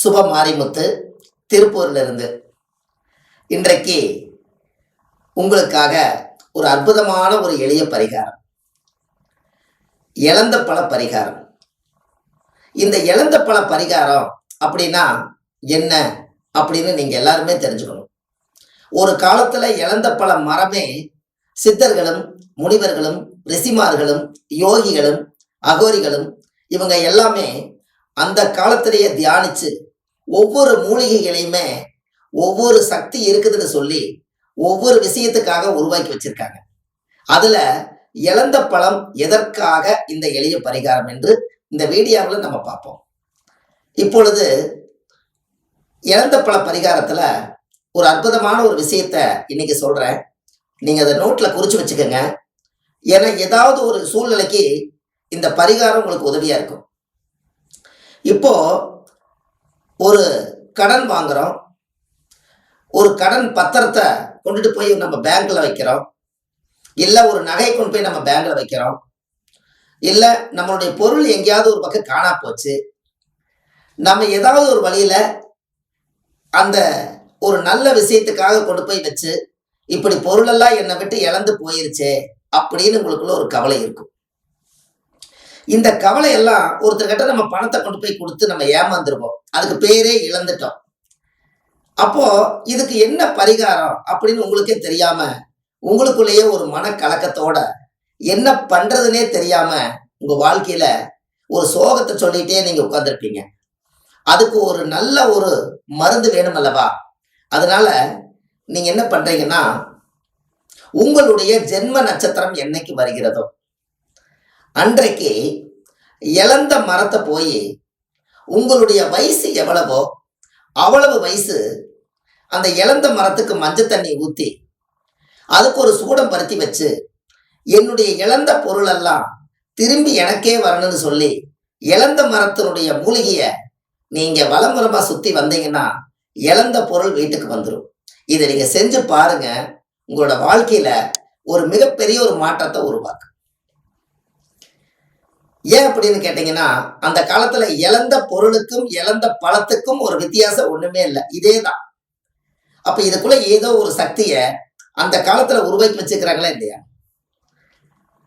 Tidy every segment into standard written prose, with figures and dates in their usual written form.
சுப மாரிமுத்து திருப்பூர்ல இருந்து இன்றைக்கு உங்களுக்காக ஒரு அற்புதமான ஒரு எளிய பரிகாரம், இழந்த பழ பரிகாரம். இந்த இழந்த பழ பரிகாரம் அப்படின்னா என்ன அப்படின்னு நீங்க எல்லாருமே தெரிஞ்சுக்கணும். ஒரு காலத்துல இழந்த பழ மரமே சித்தர்களும் முனிவர்களும் ரிஷிமார்களும் யோகிகளும் அகோரிகளும் இவங்க எல்லாமே அந்த காலத்திலேயே தியானிச்சு ஒவ்வொரு மூலிகைகளையுமே ஒவ்வொரு சக்தி இருக்குதுன்னு சொல்லி ஒவ்வொரு விஷயத்துக்காக உருவாக்கி வச்சிருக்காங்க. அதுல இழந்த பழம் எதற்காக இந்த எளிய பரிகாரம் என்று இந்த வீடியோவில் நம்ம பார்ப்போம். இப்பொழுது இழந்த பழ பரிகாரத்துல ஒரு அற்புதமான ஒரு விஷயத்த இன்னைக்கு சொல்றேன். நீங்க அதை நோட்ல குறிச்சு வச்சுக்கோங்க. ஏன்னா ஏதாவது ஒரு சூழ்நிலைக்கு இந்த பரிகாரம் உங்களுக்கு உதவியா இருக்கும். இப்போ ஒரு கடன் வாங்குறோம், ஒரு கடன் பத்திரத்தை கொண்டுட்டு போய் நம்ம பேங்க்ல வைக்கிறோம், இல்லை ஒரு நகையை கொண்டு போய் நம்ம பேங்க்ல வைக்கிறோம், இல்லை நம்மளுடைய பொருள் எங்கேயாவது ஒரு பக்கம் காணா போச்சு, நம்ம ஏதாவது ஒரு வழியில அந்த ஒரு நல்ல விஷயத்துக்காக கொண்டு போய் வச்சு இப்படி பொருளெல்லாம் என்னை விட்டு இழந்து போயிருச்சே அப்படின்னு உங்களுக்குள்ள ஒரு கவலை இருக்கும். இந்த கவலை எல்லாம் ஒருத்தர்கிட்ட நம்ம பணத்தை கொண்டு போய் கொடுத்து நம்ம ஏமாந்துருவோம், அதுக்கு பேரே இழந்துட்டோம். அப்போ இதுக்கு என்ன பரிகாரம் அப்படின்னு உங்களுக்கே தெரியாம உங்களுக்குள்ளேயே ஒரு மனக்கலக்கத்தோட என்ன பண்றதுன்னே தெரியாம உங்க வாழ்க்கையில ஒரு சோகத்தை சொல்லிட்டே நீங்க உட்கார்ந்துருப்பீங்க. அதுக்கு ஒரு நல்ல ஒரு மருந்து வேணும் அல்லவா? அதனால நீங்க என்ன பண்றீங்கன்னா, உங்களுடைய ஜென்ம நட்சத்திரம் என்னைக்கு வருகிறதோ அன்றைக்கு இழந்த மரத்தை போய் உங்களுடைய வயசு எவ்வளவோ அவ்வளவு வயசு அந்த இழந்த மரத்துக்கு மஞ்சள் தண்ணி ஊற்றி அதுக்கு ஒரு சூடம் பருத்தி வச்சு என்னுடைய இழந்த பொருள் எல்லாம் திரும்பி எனக்கே வரணும்னு சொல்லி இழந்த மரத்தினுடைய மூலிகையை நீங்க வலமுறமா சுத்தி வந்தீங்கன்னா இழந்த பொருள் வீட்டுக்கு வந்துடும். இதை நீங்க செஞ்சு பாருங்க, உங்களோட வாழ்க்கையில ஒரு மிகப்பெரிய ஒரு மாற்றத்தை உருவாக்கு. ஏன் அப்படின்னு கேட்டீங்கன்னா, அந்த காலத்துல இழந்த பொருளுக்கும் இழந்த பழத்துக்கும் ஒரு வித்தியாசம் ஒண்ணுமே இல்லை, இதேதான். அப்ப இதுக்குள்ள ஏதோ ஒரு சக்திய அந்த காலத்துல உருவாக்கி வச்சுக்கிறாங்களா இல்லையா?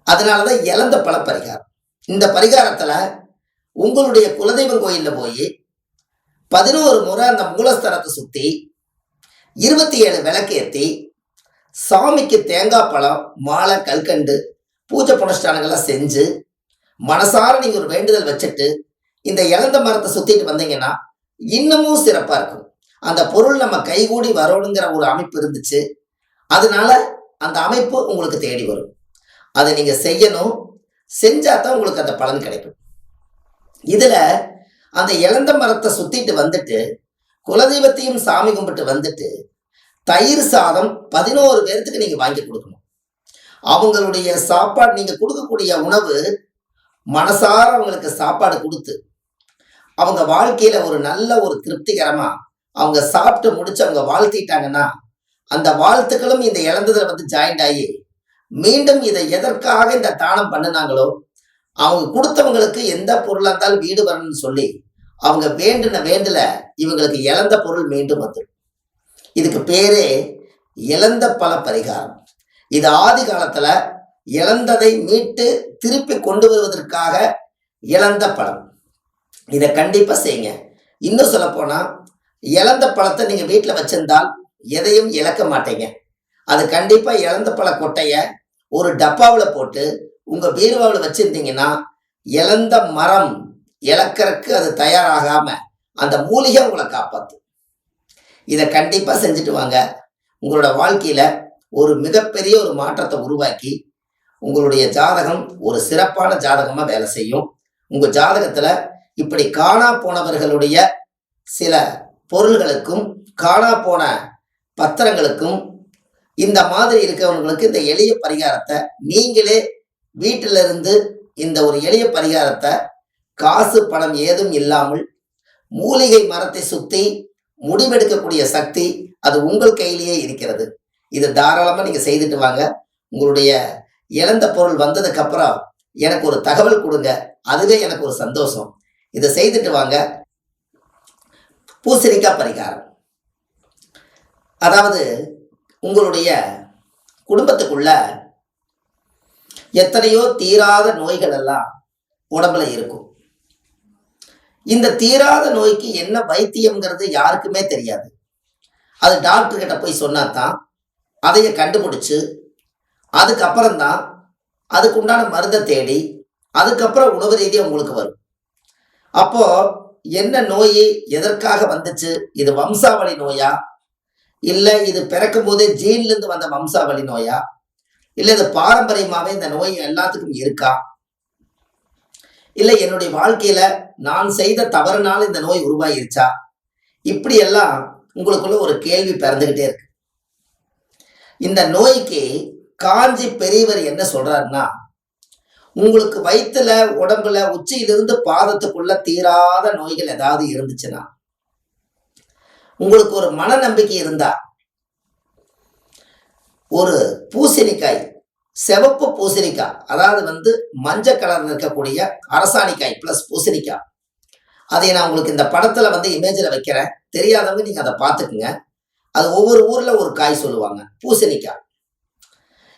அதனாலதான் இழந்த பழ பரிகாரம். இந்த பரிகாரத்துல உங்களுடைய குலதெய்வம் கோயில்ல போய் 11 முறை அந்த மூலஸ்தலத்தை சுத்தி 27 விளக்கு ஏற்றி சாமிக்கு தேங்காய் பழம் மாலை கல்கண்டு பூஜை புனஸ்தானங்கள்லாம் செஞ்சு மனசார நீங்க ஒரு வேண்டுதல் வச்சுட்டு இந்த இழந்த மரத்தை சுத்திட்டு வந்தீங்கன்னா இன்னமும் சிறப்பா இருக்கும். அந்த பொருள் நம்ம கைகூடி வரணுங்கிற ஒரு அமைப்பு இருந்துச்சு, அதனால அந்த அமைப்பு உங்களுக்கு தேடி வரும். அதை நீங்க செய்யணும், செஞ்சாதான் உங்களுக்கு அந்த பலன் கிடைக்கும். இதுல அந்த இழந்த மரத்தை சுத்திட்டு வந்துட்டு குலதெய்வத்தையும் சாமி கும்பிட்டு வந்துட்டு தயிர் சாதம் 11 பேர்த்துக்கு நீங்க வாங்கி கொடுக்கணும். அவங்களுடைய சாப்பாடு, நீங்க கொடுக்கக்கூடிய உணவு மனசார அவங்களுக்கு சாப்பாடு கொடுத்து அவங்க வாழ்க்கையில ஒரு நல்ல ஒரு திருப்திகரமா அவங்க சாப்பிட்டு முடிச்சு அவங்க வாழ்த்திட்டாங்கன்னா அந்த வாழ்த்துக்களும் இந்த இழந்ததுல வந்து ஜாயிண்ட் ஆகி மீண்டும் இதை எதற்காக இந்த தானம் பண்ணினாங்களோ அவங்க கொடுத்தவங்களுக்கு எந்த பொருளா இருந்தாலும் வீடு வரணும்னு சொல்லி அவங்க வேண்டுன வேண்டுல இவங்களுக்கு இழந்த பொருள் மீண்டும் வந்துடும். இதுக்கு பேரே இழந்த பழ பரிகாரம். இது ஆதி காலத்துல இழந்ததை மீட்டு திருப்பி கொண்டு வருவதற்காக இழந்த பழம். இதை கண்டிப்பா செய்யுங்க. இன்னும் சொல்ல போனா இழந்த பழத்தை நீங்க வீட்டுல வச்சிருந்தால் எதையும் இழக்க மாட்டீங்க. அது கண்டிப்பா இழந்த பழ கொட்டைய ஒரு டப்பாவில் போட்டு உங்க பீருவாவில் வச்சிருந்தீங்கன்னா இழந்த மரம் இழக்கிறதுக்கு அது தயாராகாம அந்த மூலிகை உங்களை காப்பாற்றும். இதை கண்டிப்பா செஞ்சுட்டு வாங்க. உங்களோட வாழ்க்கையில ஒரு மிகப்பெரிய ஒரு மாற்றத்தை உருவாக்கி உங்களுடைய ஜாதகம் ஒரு சிறப்பான ஜாதகமா வேலை செய்யும். உங்க ஜாதகத்துல இப்படி காணா போனவர்களுடைய சில பொருள்களுக்கும் காணா போன பத்திரங்களுக்கும் இந்த மாதிரி இருக்கிறவங்களுக்கு இந்த எளிய பரிகாரத்தை நீங்களே வீட்டில இருந்து இந்த ஒரு எளிய பரிகாரத்தை காசு பணம் ஏதும் இல்லாமல் மூலிகை மரத்தை சுத்தி முடிவெடுக்கக்கூடிய சக்தி அது உங்கள் கையிலேயே இருக்கிறது. இது தாராளமா நீங்க செய்துட்டு வாங்க. உங்களுடைய இழந்த பொருள் வந்ததுக்கு அப்புறம் எனக்கு ஒரு தகவல் கொடுங்க, அதுவே எனக்கு ஒரு சந்தோஷம். இதை செய்துட்டு வாங்க. பூசணிக்காய் பரிகாரம். அதாவது உங்களுடைய குடும்பத்துக்குள்ள எத்தனையோ தீராத நோய்கள் எல்லாம் உடம்புல இருக்கும். இந்த தீராத நோய்க்கு என்ன வைத்தியம்ங்கிறது யாருக்குமே தெரியாது. அது டாக்டர் கிட்ட போய் சொன்னாதான் அதைய கண்டுபிடிச்சு அதுக்கப்புறம்தான் அதுக்குண்டான மருந்தை தேடி அதுக்கப்புறம் உணவு ரீதியாக உங்களுக்கு வரும். அப்போ என்ன நோய் எதற்காக வந்துச்சு, இது வம்சாவளி நோயா, இல்லை இது பிறக்கும் போதே ஜீன்லேருந்து வந்த வம்சாவளி நோயா, இல்லை இது பாரம்பரியமாகவே இந்த நோய் எல்லாத்துக்கும் இருக்கா, இல்லை என்னுடைய வாழ்க்கையில நான் செய்த தவறுனால இந்த நோய் உருவாயிருச்சா, இப்படி எல்லாம் உங்களுக்குள்ள ஒரு கேள்வி பிறந்துகிட்டே இருக்கு. இந்த நோய்க்கு காஞ்சி பெரியவர் என்ன சொல்றாருன்னா, உங்களுக்கு வயிற்றுல உடம்புல உச்சியிலிருந்து பாதத்துக்குள்ள தீராத நோய்கள் ஏதாவது இருந்துச்சுன்னா, உங்களுக்கு ஒரு மன நம்பிக்கை இருந்தா, ஒரு பூசணிக்காய், சிவப்பு பூசணிக்காய், அதாவது மஞ்சள் கலர்ல இருக்கக்கூடிய அரசாணிக்காய் பிளஸ் பூசணிக்காய், அதை நான் உங்களுக்கு இந்த படத்துல இமேஜில் வைக்கிறேன். தெரியாதவங்க நீங்க அதை பார்த்துக்குங்க. அது ஒவ்வொரு ஊர்ல ஒரு காய் சொல்லுவாங்க, பூசணிக்காய்.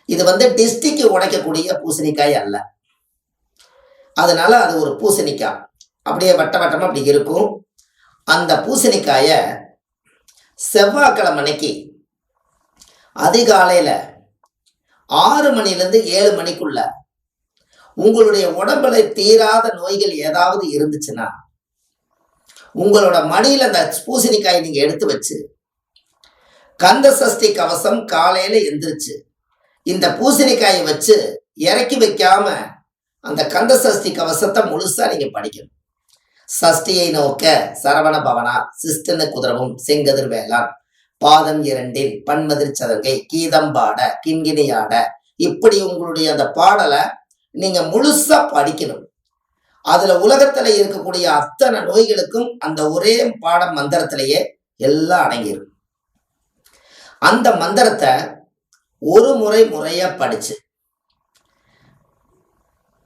இது டிஸ்டிக்கு உடைக்கக்கூடிய பூசணிக்காய் அல்ல, அதனால அது ஒரு பூசணிக்காய். அப்படியே வட்ட வட்டமா அப்படி இருக்கும். அந்த பூசணிக்காய செவ்வாய்க்கிழமை அன்னைக்கு அதிகாலையில 6 மணிலேருந்து 7 மணிக்குள்ள உங்களுடைய உடம்புல தீராத நோய்கள் ஏதாவது இருந்துச்சுன்னா, உங்களோட மடியில அந்த பூசணிக்காயை நீங்க எடுத்து வச்சு கந்த சஷ்டி கவசம் காலையில எந்திரிச்சு இந்த பூசணிக்காயை வச்சு இறக்கி வைக்காம அந்த கந்த சஷ்டி கவசத்தை முழுசா நீங்க படிக்கணும். சஷ்டியை நோக்க சரவண பவனா சிஸ்டன குதிரவும் செங்கதிர் வேளாண் பாதம் 2 பன்மதிர் சதங்கை கீதம் பாட கிண்கிணியாட, இப்படி உங்களுடைய அந்த பாடலை நீங்க முழுசா படிக்கணும். அதுல உலகத்துல இருக்கக்கூடிய அத்தனை நோய்களுக்கும் அந்த ஒரே பாடம் மந்திரத்திலேயே எல்லாம் அடங்கிடும். அந்த மந்திரத்தை ஒரு முறையா படிச்சு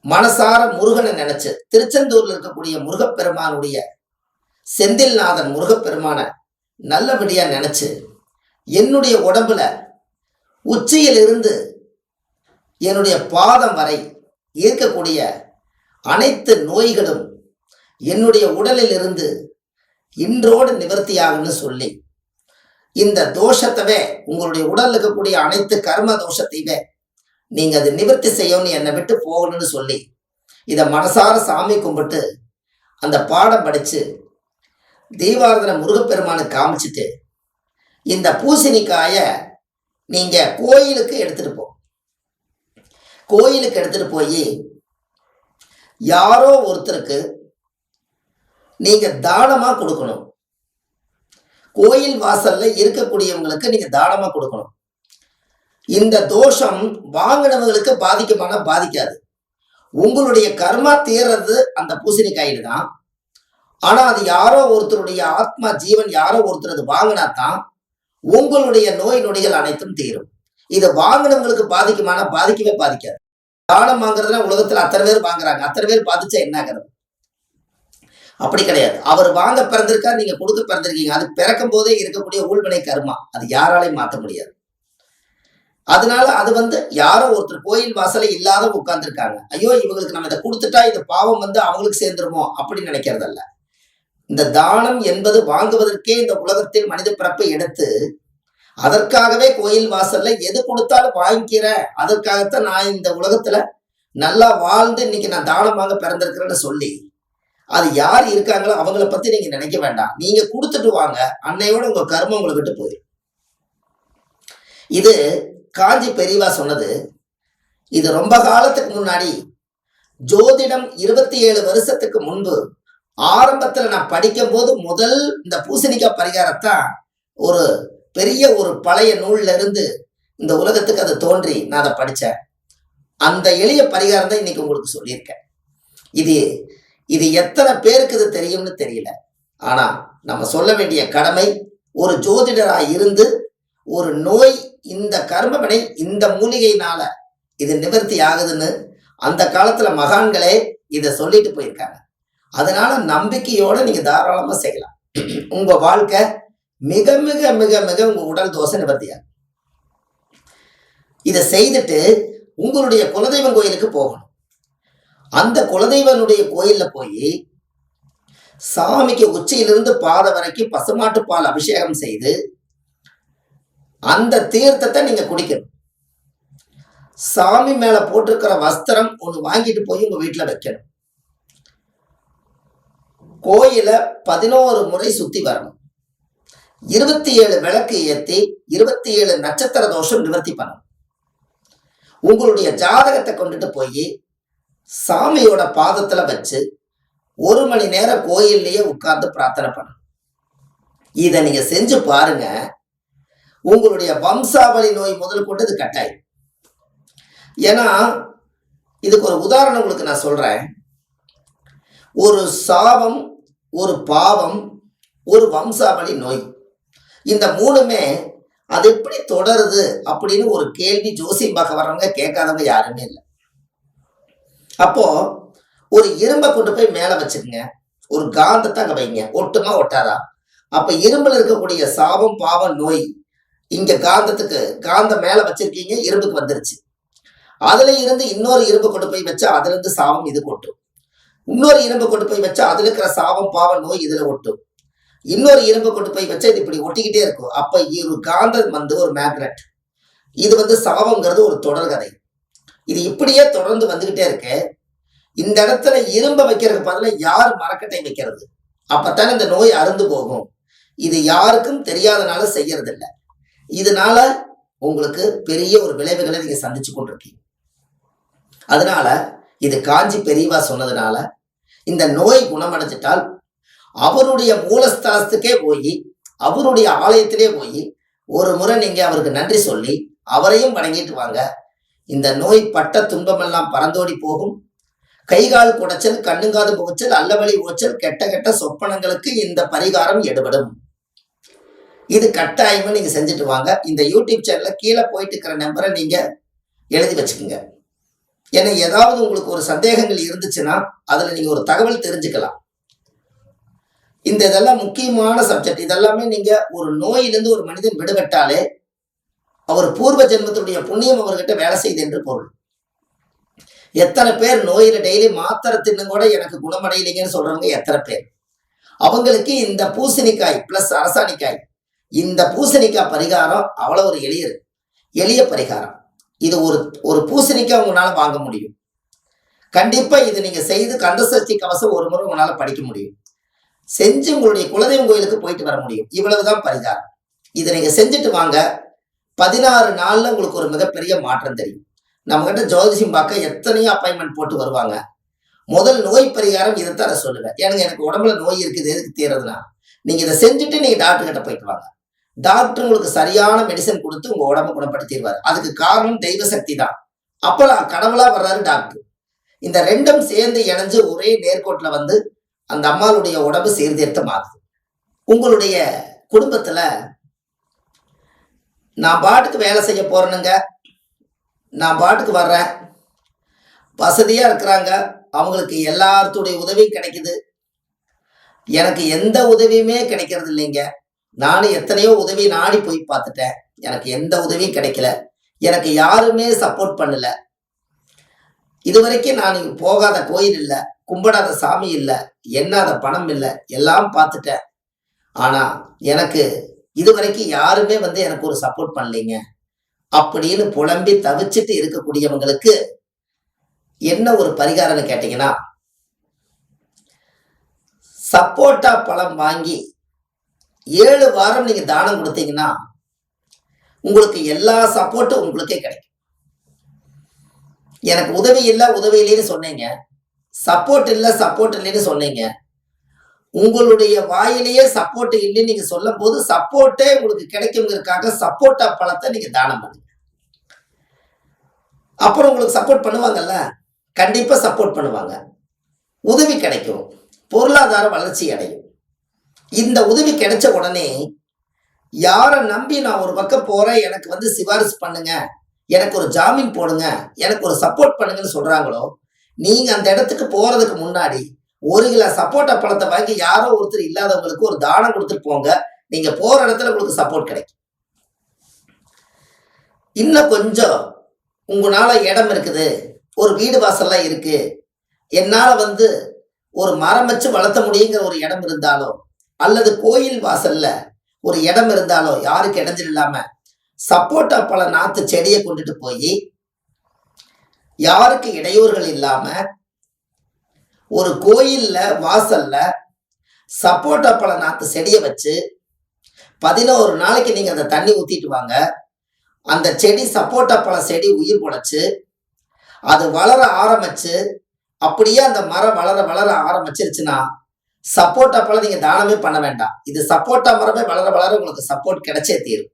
மனசார முருகனை நினைச்சு, திருச்செந்தூர்ல இருக்கக்கூடிய முருகப்பெருமானுடைய செந்தில்நாதன் முருகப்பெருமான நல்லபடியா நினைச்சு, என்னுடைய உடம்புல உச்சியிலிருந்து என்னுடைய பாதம் வரை இருக்கக்கூடிய அனைத்து நோய்களும் என்னுடைய உடலில் இருந்து இன்றோடு நிவர்த்தியாகுன்னு சொல்லி, இந்த தோஷத்தவே உங்களுடைய உடல்ல இருக்கக்கூடிய அனைத்து கர்ம தோஷத்தையுமே நீங்க அதை நிவர்த்தி செய்யணும்னு என்னை விட்டு போகணும்னு சொல்லி இதை மனசார சாமி கும்பிட்டு அந்த பாடம் படிச்சு தீபாராதனை முருகப்பெருமானுக்கு காமிச்சிட்டு இந்த பூசணிக்காய நீங்க கோயிலுக்கு எடுத்துட்டு போய் யாரோ ஒருத்தருக்கு நீங்க தானமா கொடுக்கணும். கோயில் வாசல்ல இருக்கக்கூடியவங்களுக்கு நீங்க தானமா கொடுக்கணும். இந்த தோஷம் வாங்கினவங்களுக்கு பாதிக்காது. உங்களுடைய கர்மா தீர்றது அந்த பூசணிக்காயில தான். ஆனா அது யாரோ ஒருத்தருடைய ஆத்மா ஜீவன் யாரோ ஒருத்தர் வாங்கினாதான் உங்களுடைய நோய் நொடிகள் அனைத்தும் தீரும். இதை வாங்கினவங்களுக்கு பாதிக்கவே பாதிக்காது. தானம் வாங்குறதுல உலகத்துல அத்தனை பேர் வாங்குறாங்க, அத்தனை பேர் பாதிச்சா என்ன ஆகிறது? அப்படி கிடையாது. அவர் வாங்க பிறந்திருக்காரு, நீங்க கொடுக்க பிறந்திருக்கீங்க. அது பிறக்கும் போதே இருக்கக்கூடிய ஊழ்வினை கர்மா, அது யாராலையும் மாற்ற முடியாது. அதனால அது யாரோ ஒருத்தர் கோயில் வாசலை இல்லாத உட்கார்ந்துருக்காங்க, ஐயோ இவங்களுக்கு நம்ம இதை கொடுத்துட்டா இந்த பாவம் அவங்களுக்கு சேர்ந்துருமோ அப்படின்னு நினைக்கிறதல்ல. இந்த தானம் என்பது வாங்குவதற்கே இந்த உலகத்தில் மனித பிறப்பை எடுத்து அதற்காகவே கோயில் வாசல்ல எது கொடுத்தாலும் வாங்கிக்கிற, அதற்காகத்தான் நான் இந்த உலகத்துல நல்லா வாழ்ந்து இன்னைக்கு நான் தானம் வாங்க பிறந்திருக்கிறேன்னு சொல்லி, அது யார் இருக்காங்களோ அவங்கள பத்தி நீங்க நினைக்க வேண்டாம். நீங்க கொடுத்துட்டு வாங்க, அன்னையோட உங்க கர்மம் உங்களை விட்டு போயிடும். இது காஞ்சி பெரியவா சொன்னது. இது ரொம்ப காலத்துக்கு முன்னாடி ஜோதிடம் 27 வருஷத்துக்கு முன்பு ஆரம்பத்துல நான் படிக்கும் போது முதல் இந்த பூசணிக்காய் பரிகாரத்தான் ஒரு பெரிய ஒரு பழைய நூல்ல இருந்து இந்த உலகத்துக்கு அது தோன்றி நான் அதை படித்தேன். அந்த எளிய பரிகாரம் தான் இன்னைக்கு உங்களுக்கு சொல்லியிருக்கேன். இது எத்தனை பேருக்கு இது தெரியும்னு தெரியல. ஆனா நம்ம சொல்ல வேண்டிய கடமை, ஒரு ஜோதிடராக இருந்து ஒரு நோய் இந்த கர்மவினை இந்த மூலிகையினால இது நிவர்த்தி ஆகுதுன்னு அந்த காலத்துல மகான்களே இதை சொல்லிட்டு போயிருக்காங்க. அதனால நம்பிக்கையோட நீங்க தாராளமா செய்யலாம். உங்க வாழ்க்கை மிக மிக மிக மிக உங்க உடல் தோசை நிவர்த்தியாகும். இதை செய்துட்டு உங்களுடைய குலதெய்வம் கோயிலுக்கு போகணும். அந்த குலதெய்வனுடைய கோயில்ல போய் சாமிக்கு உச்சியிலிருந்து பாத வரைக்கும் பசுமாட்டு பால் அபிஷேகம் செய்து அந்த தீர்த்தத்தை நீங்க குடிக்கணும். சாமி மேல போட்டிருக்கிற வஸ்திரம் ஒண்ணு வாங்கிட்டு போய் உங்க வீட்டுல வைக்கணும். கோயில 11 முறை சுத்தி வரணும். 27 விளக்கு ஏத்தி 27 நட்சத்திர தோஷம் நிவர்த்தி பண்ணணும். உங்களுடைய ஜாதகத்தை கொண்டுட்டு போய் சாமியோட பாதத்துல வச்சு 1 மணி நேரம் கோயில்லையே உட்கார்ந்து பிரார்த்தனை பண்ணணும். இதை நீங்க செஞ்சு பாருங்க. உங்களுடைய வம்சாவளி நோய் முதல் கொண்டு இது கட்டாயம். ஏன்னா இதுக்கு ஒரு உதாரணம் உங்களுக்கு நான் சொல்றேன். ஒரு சாபம், ஒரு பாவம், ஒரு வம்சாவளி நோய், இந்த மூணுமே அது எப்படி தொடருது அப்படின்னு ஒரு கேள்வி ஜோசியம் பார்க்க வர்றவங்க கேட்காதவங்க யாருமே இல்லை. அப்போ ஒரு இரும்பை கொண்டு போய் மேல வச்சுக்கோங்க, ஒரு காந்தத்தை அங்க வைங்க, ஒட்டுமா ஒட்டாதா? அப்ப இரும்புல இருக்கக்கூடிய சாபம், பாவம், நோய் இங்க காந்தம் மேல வச்சிருக்கீங்க, இரும்புக்கு வந்துருச்சு. அதுல இருந்து இன்னொரு இரும்பு கொண்டு போய் வச்சா அதுல இருந்து சாபம் இது கொட்டும். இன்னொரு இரும்பு கொண்டு போய் வச்சா அதுல இருக்கிற சாபம், பாவம், நோய் இதுல ஒட்டும். இன்னொரு இரும்பு கொண்டு போய் வச்சா இது இப்படி ஒட்டிக்கிட்டே இருக்கும். அப்ப ஒரு காந்தம் ஒரு மேக்னெட். இது சாபங்கிறது ஒரு தொடர்கதை. இது இப்படியே தொடர்ந்து வந்துகிட்டே இருக்கு. இந்த இடத்துல இரும்பை வைக்கிறதுக்கு பதிலாக யார் மரக்கட்டை வைக்கிறது? அப்பத்தானே இந்த நோய் அருந்து போகும். இது யாருக்கும் தெரியாதனால செய்யறது இல்லை. இதனால உங்களுக்கு பெரிய ஒரு விளைவுகளை நீங்க சந்திச்சு கொண்டிருக்கீங்க. அதனால இது காஞ்சி பெரியவா சொன்னதுனால இந்த நோய் குணமடைஞ்சிட்டால் அவருடைய மூலஸ்தலத்துக்கே போய், அவருடைய ஆலயத்திலே போய் ஒரு முறை நீங்க அவருக்கு நன்றி சொல்லி அவரையும் வணங்கிட்டு வாங்க. இந்த நோய் பட்ட துன்பமெல்லாம் பறந்தோடி போகும். கைகால் குடைச்சல், கண்ணுங்காது புகைச்சல், அல்லவழி ஓச்சல், கெட்ட கெட்ட சொப்பனங்களுக்கு இந்த பரிகாரம் எடுபடும். இது கட்டாயமா நீங்க செஞ்சுட்டு வாங்க. இந்த யூடியூப் சேனல்ல கீழே போயிட்டு இருக்கிற நம்பரை நீங்க எழுதி வச்சுக்கோங்க. ஏன்னா ஏதாவது உங்களுக்கு ஒரு சந்தேகங்கள் இருந்துச்சுன்னா அதுல நீங்க ஒரு தகவல் தெரிஞ்சுக்கலாம். இதெல்லாம் முக்கியமான சப்ஜெக்ட். இதெல்லாமே நீங்க ஒரு நோயிலிருந்து ஒரு மனிதன் விடுபட்டாலே அவர் பூர்வ ஜென்மத்தினுடைய புண்ணியம் அவர்கிட்ட வேலை செய்து என்று பொருள். எத்தனை பேர் நோயில டெய்லி மாத்திரை தின்னு கூட எனக்கு குணமடையலைங்கன்னு சொல்றவங்க எத்தனை பேர்? அவங்களுக்கு இந்த பூசணிக்காய் பிளஸ் அரசாணிக்காய், இந்த பூசணிக்காய் பரிகாரம் அவ்வளவு ஒரு எளிய பரிகாரம். இது ஒரு பூசணிக்காய் உங்களால வாங்க முடியும். கண்டிப்பா இது நீங்க செய்து கந்தசஷ்டி கவசம் ஒரு முறை உங்களால படிக்க முடியும். செஞ்சு உங்களுடைய குலதெய்வம் கோயிலுக்கு போயிட்டு வர முடியும். இவ்வளவுதான் பரிகாரம். இதை நீங்க செஞ்சுட்டு வாங்க. 16 நாள்ல உங்களுக்கு ஒரு மிகப்பெரிய மாற்றம் தெரியும். நம்ம கிட்ட ஜோதிஷம் பார்க்க எத்தனையோ அப்பாயின்மெண்ட் போட்டு வருவாங்க. முதல் நோய் பரிகாரம் இதைத்தான் நான் சொல்லுவேன். எனக்கு உடம்புல நோய் இருக்குது, எதுக்கு தீர்றதுன்னா நீங்க இதை செஞ்சுட்டு நீங்க டாக்டர் கிட்ட போயிட்டு வாங்க. டாக்டர் உங்களுக்கு சரியான மெடிசன் கொடுத்து உங்க உடம்பை குணப்படுத்திடுவார். அதுக்கு காரணம் தெய்வ சக்தி தான். அப்பெல்லாம் கடவுளா வர்றாரு டாக்டர். இந்த ரெண்டும் சேர்ந்து இணைஞ்சு ஒரே நேர்கோட்டில் அந்த அம்மாளுடைய உடம்பு சீர்திருத்தம் ஆகுது. உங்களுடைய குடும்பத்துல நான் பாட்டுக்கு வேலை செய்ய போறேனுங்க, நான் பாட்டுக்கு வர்றேன், வசதியா இருக்கிறாங்க, அவங்களுக்கு எல்லாத்துடைய உதவியும் கிடைக்குது, எனக்கு எந்த உதவியுமே கிடைக்கிறது இல்லைங்க, நானும் எத்தனையோ உதவி நாடி போய் பார்த்துட்டேன், எனக்கு எந்த உதவியும் கிடைக்கல, எனக்கு யாருமே சப்போர்ட் பண்ணல, இதுவரைக்கும் நான் போகாத கோயில் இல்லை, கும்பிடாத சாமி இல்லை, எண்ணாத பணம் இல்லை, எல்லாம் பார்த்துட்டேன், ஆனா எனக்கு இதுவரைக்கும் யாருமே எனக்கு ஒரு சப்போர்ட் பண்ணலைங்க அப்படின்னு புலம்பி தவிச்சிட்டு இருக்கக்கூடியவங்களுக்கு என்ன ஒரு பரிகாரம்னு கேட்டீங்கன்னா, சப்போட்டா பழம் வாங்கி 7 வாரம் நீங்க தானம் கொடுத்தீங்கன்னா உங்களுக்கு எல்லா சப்போர்ட்டும் உங்களுக்கே கிடைக்கும். எனக்கு உதவி இல்லைன்னு சொன்னீங்க, சப்போர்ட் இல்லைன்னு சொன்னீங்க, உங்களுடைய வாயிலேயே சப்போர்ட் இல்லைன்னு நீங்க சொல்லும் போது சப்போர்ட்டே உங்களுக்கு கிடைக்குங்கிறதுக்காக சப்போட்டா பழத்தை நீங்க தானம் பண்ணுங்க. அப்புறம் உங்களுக்கு சப்போர்ட் பண்ணுவாங்கல்ல, கண்டிப்பா சப்போர்ட் பண்ணுவாங்க, உதவி கிடைக்கும், பொருளாதார வளர்ச்சி அடையும். இந்த உதவி கிடைச்ச உடனே யாரை நம்பி நான் ஒரு பக்கம் போறேன், எனக்கு சிபாரிசு பண்ணுங்க, எனக்கு ஒரு ஜாமீன் போடுங்க, எனக்கு ஒரு சப்போர்ட் பண்ணுங்கன்னு சொல்றாங்களோ, நீங்க அந்த இடத்துக்கு போறதுக்கு முன்னாடி 1 கிலோ சப்போட்டா பழத்தை வாங்கி யாரோ ஒருத்தர் இல்லாதவங்களுக்கு ஒரு தானம் கொடுத்துட்டு போங்க. நீங்க போற இடத்துல உங்களுக்கு சப்போர்ட் கிடைக்கும். இன்னும் கொஞ்சம் உங்களால இடம் இருக்குது, ஒரு வீடு வாசல்லாம் இருக்கு, என்னால ஒரு மரம் வச்சு வளர்த்த முடியுங்கிற ஒரு இடம் இருந்தாலோ, அல்லது கோயில் வாசல்ல ஒரு இடம் இருந்தாலோ, யாருக்கு இடைஞ்சல் இல்லாம சப்போட்டா பழ நாத்து செடியை கொண்டுட்டு போய் யாருக்கு இடையூறுகள் இல்லாம ஒரு கோயில்ல வாசல்ல சப்போட்டா பழ நாத்து செடியை வச்சு 11 நாளைக்கு நீங்க அந்த தண்ணி ஊத்திட்டு வாங்க. அந்த செடி சப்போட்டா பழ செடி உயிர் பொழைச்சு அது வளர ஆரம்பிச்சு, அப்படியே அந்த மரம் வளர வளர ஆரம்பிச்சிருச்சுன்னா சப்போட்டா பழம் நீங்க தானமே பண்ண வேண்டாம். இது சப்போட்டா மரமே வளர வளர உங்களுக்கு சப்போர்ட் கிடைச்சே தீரும்.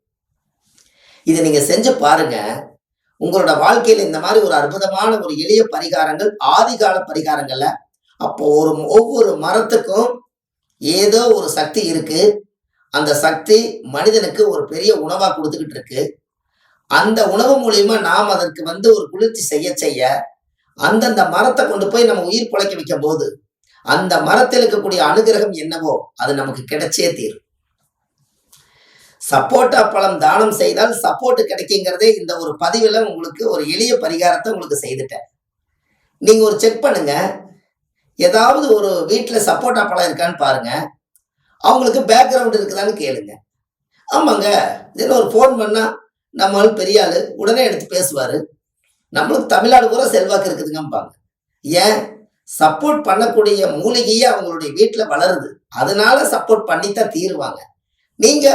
இதை நீங்க செஞ்சு பாருங்க. உங்களோட வாழ்க்கையில இந்த மாதிரி ஒரு அற்புதமான ஒரு எளிய பரிகாரங்கள், ஆதிகால பரிகாரங்கள்ல அப்போ ஒவ்வொரு மரத்துக்கும் ஏதோ ஒரு சக்தி இருக்கு. அந்த சக்தி மனிதனுக்கு ஒரு பெரிய உணவா கொடுத்துக்கிட்டு இருக்கு. அந்த உணவு மூலியமா நாம் அதற்கு ஒரு குளிர்ச்சி செய்ய செய்ய அந்தந்த மரத்தை கொண்டு போய் நம்ம உயிர் பிழைக்க வைக்கும் போது அந்த மரத்தில் இருக்கக்கூடிய அனுகிரகம் என்னவோ அது நமக்கு கிடைச்சே தீரும். சப்போட்டா பழம் தானம் செய்தால் சப்போர்ட் கிடைக்குங்கிறதே இந்த ஒரு பதிவுல உங்களுக்கு ஒரு எளிய பரிகாரத்தை உங்களுக்கு செய்துட்டேன். நீங்க ஒரு செக் பண்ணுங்க. ஏதாவது ஒரு வீட்டில் சப்போட்டா பழம் இருக்கான்னு பாருங்க. அவங்களுக்கு பேக்ரவுண்ட் இருக்குதான்னு கேளுங்க. ஆமாங்க, இதில் ஒரு ஃபோன் பண்ணா நம்ம ஆள் பெரிய ஆளு உடனே எடுத்து பேசுவாரு. நம்மளுக்கு தமிழ்நாடு பூரா செல்வாக்கு இருக்குதுங்கம்பாங்க. ஏன்? சப்போர்ட் பண்ணக்கூடிய மூலிகையே அவங்களுடைய வீட்டில் வளருது. அதனால சப்போர்ட் பண்ணித்தான் தீருவாங்க. நீங்க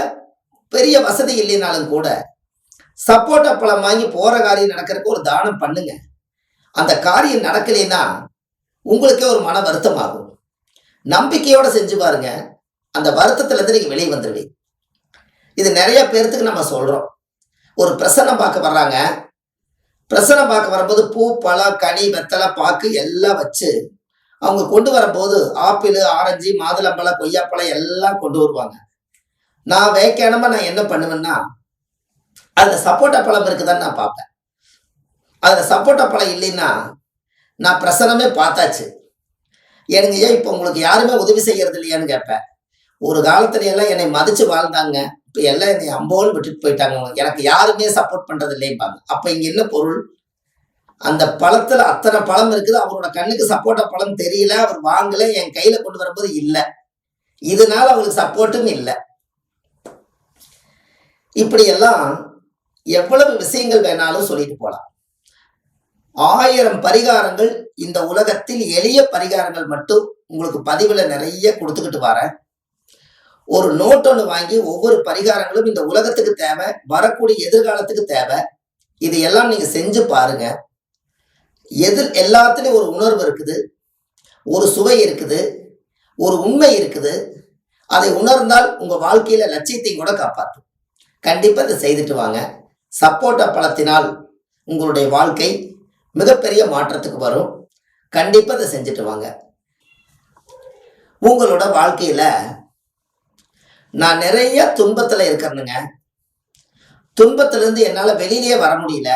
பெரிய வசதி இல்லைனாலும் கூட சப்போட்டா பழம் வாங்கி போற காரியம் நடக்கிறதுக்கு ஒரு தானம் பண்ணுங்க. அந்த காரியம் நடக்கலைன்னா உங்களுக்கே ஒரு மன வருத்தம் ஆகும். நம்பிக்கையோட செஞ்சு பாருங்க. அந்த வருத்தத்துல இருந்து நீங்க வெளியே வந்துடுவீங்க. இது நிறைய பேர்த்துக்கு நம்ம சொல்றோம். ஒரு பிரசன்னம் பார்க்க வர்றாங்க. பிரசன்னம் பார்க்க வரும்போது பூ, பழம், கனி, வெத்தலை, பாக்கு எல்லாம் வச்சு அவங்க கொண்டு வரும்போது ஆப்பிள், ஆரஞ்சு, மாதுளம்பழம், கொய்யாப்பழம் எல்லாம் கொண்டு வருவாங்க. நான் வேக்கையானமா நான் என்ன பண்ணுவேன்னா, அதுல சப்போட்டா பழம் இருக்குதான்னு நான் பார்ப்பேன். அதுல சப்போட்டா பழம் இல்லைன்னா நான் பிரசனமே பார்த்தாச்சு. எனக்கு ஏன் இப்போ உங்களுக்கு யாருமே உதவி செய்யறது இல்லையான்னு கேட்பேன். ஒரு காலத்துல எல்லாம் என்னை மதிச்சு வாழ்ந்தாங்க. இப்ப எல்லாம் என்னை அம்போன்னு விட்டுட்டு போயிட்டாங்க. எனக்கு யாருமே சப்போர்ட் பண்றது இல்லைம்பாங்க. அப்ப இங்க என்ன பொருள்? அந்த பழத்துல அத்தனை பழம் இருக்குது. அவரோட கண்ணுக்கு சப்போட்டா பழம் தெரியல, அவர் வாங்கல, என் கையில கொண்டு வரும்போது இல்லை. இதனால அவங்களுக்கு சப்போர்ட்டும் இல்லை. இப்படி எல்லாம் எவ்வளவு விஷயங்கள் வேணாலும் சொல்லிட்டு போலாம். 1000 பரிகாரங்கள் இந்த உலகத்தில் எளிய பரிகாரங்கள் மட்டும் உங்களுக்கு பதிவுல நிறைய கொடுத்துக்கிட்டு வரேன். ஒரு நோட் ஒன்று வாங்கி ஒவ்வொரு பரிகாரங்களும் இந்த உலகத்துக்கு தேவை, வரக்கூடிய எதிர்காலத்துக்கு தேவை. இது எல்லாம் நீங்க செஞ்சு பாருங்க. எல்லாத்துலயும் ஒரு உணர்வு இருக்குது, ஒரு சுவை இருக்குது, ஒரு உண்மை இருக்குது. அதை உணர்ந்தால் உங்க வாழ்க்கையில லட்சியத்தையும் கூட காப்பாற்றும். கண்டிப்பா இதை செய்துட்டு வாங்க. சப்போட்டா பழத்தினால் உங்களுடைய வாழ்க்கை மிகப்பெரிய மாற்றத்துக்கு வரும். கண்டிப்பா இதை செஞ்சுட்டு வாங்க. உங்களோட வாழ்க்கையில நான் நிறைய துன்பத்துல இருக்கிறேனுங்க. துன்பத்திலிருந்து என்னால வெளியிலேயே வர முடியல.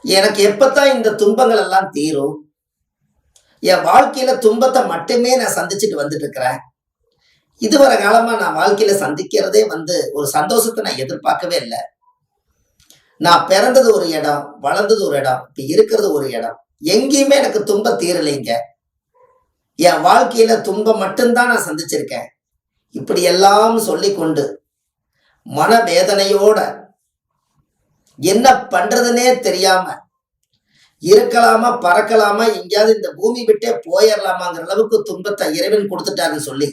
எனக்கு எப்பத்தான் இந்த துன்பங்கள் எல்லாம் தீரும்? என் வாழ்க்கையில துன்பத்தை மட்டுமே நான் சந்திச்சுட்டு வந்துட்டு இருக்கிறேன். இதுவரை காலமா நான் வாழ்க்கையில சந்திக்கிறதே ஒரு சந்தோஷத்தை நான் எதிர்பார்க்கவே இல்லை. நான் பிறந்தது ஒரு இடம், வளர்ந்தது ஒரு இடம், இப்ப இருக்கிறது ஒரு இடம். எங்கேயுமே எனக்கு துன்பம் தீரலைங்க. என் வாழ்க்கையில துன்பம் மட்டும்தான் நான் சந்திச்சிருக்கேன். இப்படி எல்லாம் சொல்லி கொண்டு மனவேதனையோட என்ன பண்றதுன்னே தெரியாம இருக்கலாமா, பறக்கலாமா, எங்கேயாவது இந்த பூமி விட்டே போயிடலாமாங்கிற அளவுக்கு துன்பத்தை இறைவன் கொடுத்துட்டாருன்னு சொல்லி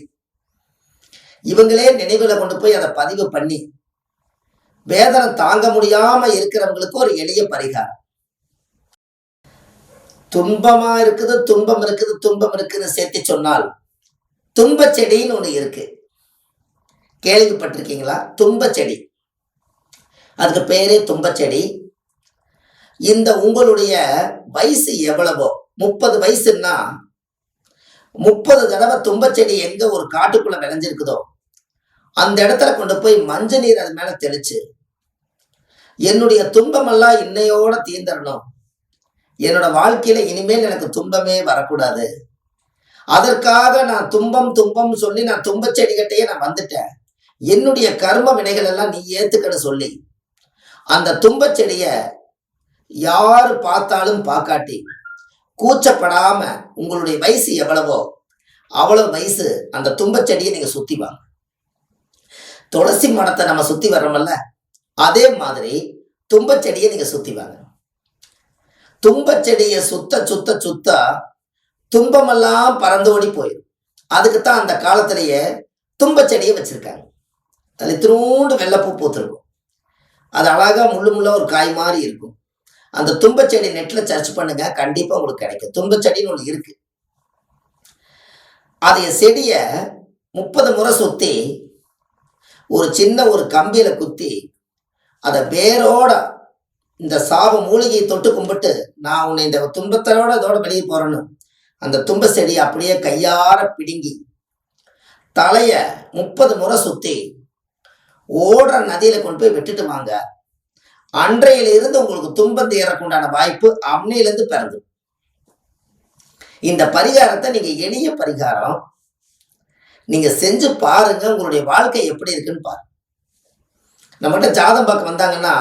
இவங்களே நினைவுல கொண்டு போய் அதை பதிவு பண்ணி வேதனை தாங்க முடியாம இருக்கிறவங்களுக்கு ஒரு எளிய பரிகாரம். துன்பமா இருக்குது, துன்பம் இருக்குது, துன்பம் இருக்குன்னு சேர்த்து சொன்னால் துன்ப செடின்னு ஒண்ணு இருக்கு. கேள்விப்பட்டிருக்கீங்களா? துன்ப செடி. அதுக்கு பேரே துன்பச்செடி. இந்த உங்களுடைய வயசு எவ்வளவோ, 30 வயசுன்னா 30 தடவை துன்பச்செடி எங்க ஒரு காட்டுக்குள்ள விளைஞ்சிருக்குதோ அந்த இடத்துல கொண்டு போய் மஞ்சள் நீர் அது மேல தெளிச்சு, என்னுடைய துன்பமெல்லாம் இன்னையோட தீர்ந்துடணும், என்னோட வாழ்க்கையில இனிமேல் எனக்கு துன்பமே வரக்கூடாது அதற்காக நான் துன்பம் துன்பம் சொல்லி நான் துன்பச் செடிகிட்டயே நான் வந்துட்டேன். என்னுடைய கர்ம வினைகள் எல்லாம் நீ ஏத்துக்கன்னு சொல்லி அந்த துன்பச் செடிய யாரு பார்த்தாலும் பார்க்காட்டி கூச்சப்படாம உங்களுடைய வயசு எவ்வளவோ அவ்வளவு வயசு அந்த துன்பச் செடியை நீங்க சுத்தி வாங்க. துளசி மரத்தை நம்ம சுத்தி வர்றோம்ல, அதே மாதிரி துன்பச் செடியை நீங்க சுத்தி வாங்க. துன்பச் செடியை சுத்த சுத்த சுத்த துன்பமெல்லாம் பறந்து ஓடி போயிடும். அதுக்குத்தான் அந்த காலத்திலேயே துன்பச் செடியை வச்சிருக்காங்க. அதுல இத்தினூண்டு வெள்ளைப்பூ பூத்திருக்கும். அது அழகா முள்ளு முள்ளா ஒரு காய் மாதிரி இருக்கும். அந்த துன்பச் செடி நெட்ல சர்ச் பண்ணுங்க, கண்டிப்பா உங்களுக்கு கிடைக்கும். துன்பச் செடின்னு ஒன்று இருக்கு. அதைய செடிய 30 முறை சுத்தி ஒரு சின்ன ஒரு கம்பியில குத்தி அதை வேரோட இந்த சாப மூலிகையை தொட்டு கும்பிட்டு நான் உன்னை இந்த துன்பத்தோட இதோட வெளியே போறேன்னு அந்த தும்ப செடியை அப்படியே கையார பிடுங்கி தலைய 30 முறை சுத்தி ஓடுற நதியில கொண்டு போய் விட்டுட்டு வாங்க. அன்றையில இருந்து உங்களுக்கு துன்பம் தீரக்குண்டான வாய்ப்பு அன்னையிலிருந்து பிறந்து. இந்த பரிகாரத்தை நீங்க எளிய பரிகாரம், நீங்க செஞ்சு பாருங்க. உங்களுடைய வாழ்க்கை எப்படி இருக்குன்னு பாருங்க. நம்மகிட்ட ஜாதகம் பார்க்க வந்தாங்கன்னா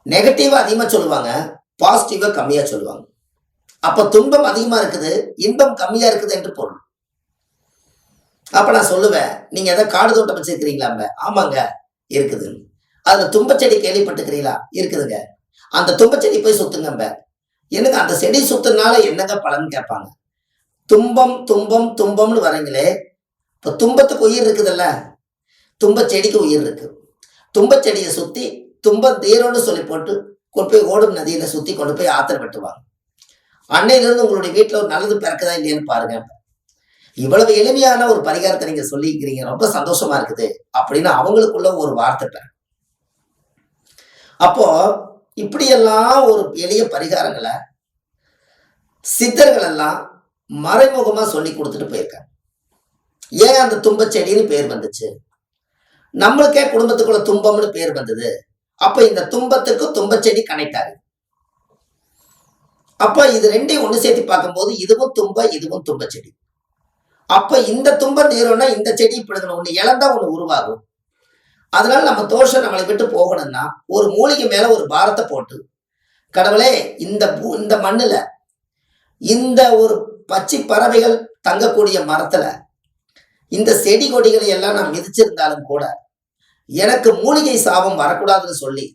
நெகட்டிவா அதிகமா சொல்லுவாங்க, பாசிட்டிவா கம்மியா சொல்லுவாங்க. அப்ப துன்பம் அதிகமா இருக்குது, இன்பம் கம்மியா இருக்குது என்று பொருள். அப்ப நான் சொல்லுவேன், நீங்க எதாவது காடு தோட்டம் வச்சிருக்கிறீங்களா? ஆமாங்க இருக்குது. அதுல தும்பச்செடி கேள்விப்பட்டுக்கிறீங்களா? இருக்குதுங்க. அந்த தும்பச்செடி போய் சுத்துங்க. என்னங்க அந்த செடி சுத்துனால என்னங்க பலன் கேட்பாங்க. துன்பம் துன்பம் துன்பம்னு வரீங்களே, இப்ப துன்பத்துக்கு உயிர் இருக்குதுல்ல, துன்பச் செடிக்கு உயிர் இருக்கு. துன்பச் செடியை சுத்தி துன்பம் தீரோன்னு சொல்லி போட்டு கொண்டு போய் ஓடும் நதியில சுத்தி கொண்டு போய் ஆத்திர வெட்டுவாங்க. அன்னையிலிருந்து உங்களுடைய வீட்டுல ஒரு நல்லது பிறக்குதா இல்லையான்னு பாருங்க. இவ்வளவு எளிமையான ஒரு பரிகாரத்தை நீங்க சொல்லிக்கிறீங்க, ரொம்ப சந்தோஷமா இருக்குது அப்படின்னு அவங்களுக்குள்ள ஒரு வார்த்தை. அப்போ இப்படியெல்லாம் ஒரு எளிய பரிகாரங்களை சித்தர்கள் எல்லாம் மறைமுகமா சொல்லி கொடுத்துட்டு போயிருக்காங்க. ஏன் அந்த துன்பச் செடின்னு பேர் வந்துச்சு? நம்மளுக்கே குடும்பத்துக்குள்ள துன்பம்னு பேர் வந்தது. அப்ப இந்த துன்பத்துக்கு துன்பச் செடி கனெக்ட் ஆகுது. அப்ப இது ரெண்டையும் ஒண்ணு சேர்த்து பார்க்கும்போது இதுவும் துன்ப, இதுவும் துன்பச் செடி. அப்ப இந்த துன்பம் தீரோம்னா இந்த செடி பிடுங்கணும். ஒண்ணு இழந்தா ஒண்ணு உருவாகும். அதனால நம்ம தோஷம் நம்மளை விட்டு போகணும்னா ஒரு மூலிகை மேல ஒரு பாரத்தை போட்டு, கடவுளே இந்த மண்ணுல இந்த ஒரு பச்சை பறவைகள் தங்கக்கூடிய மரத்துல இந்த செடி கொடிகளை எல்லாம் நான் மிதிச்சிருந்தாலும் கூட எனக்கு மூலிகை சாபம் வரக்கூடாதுன்னு சொல்லி,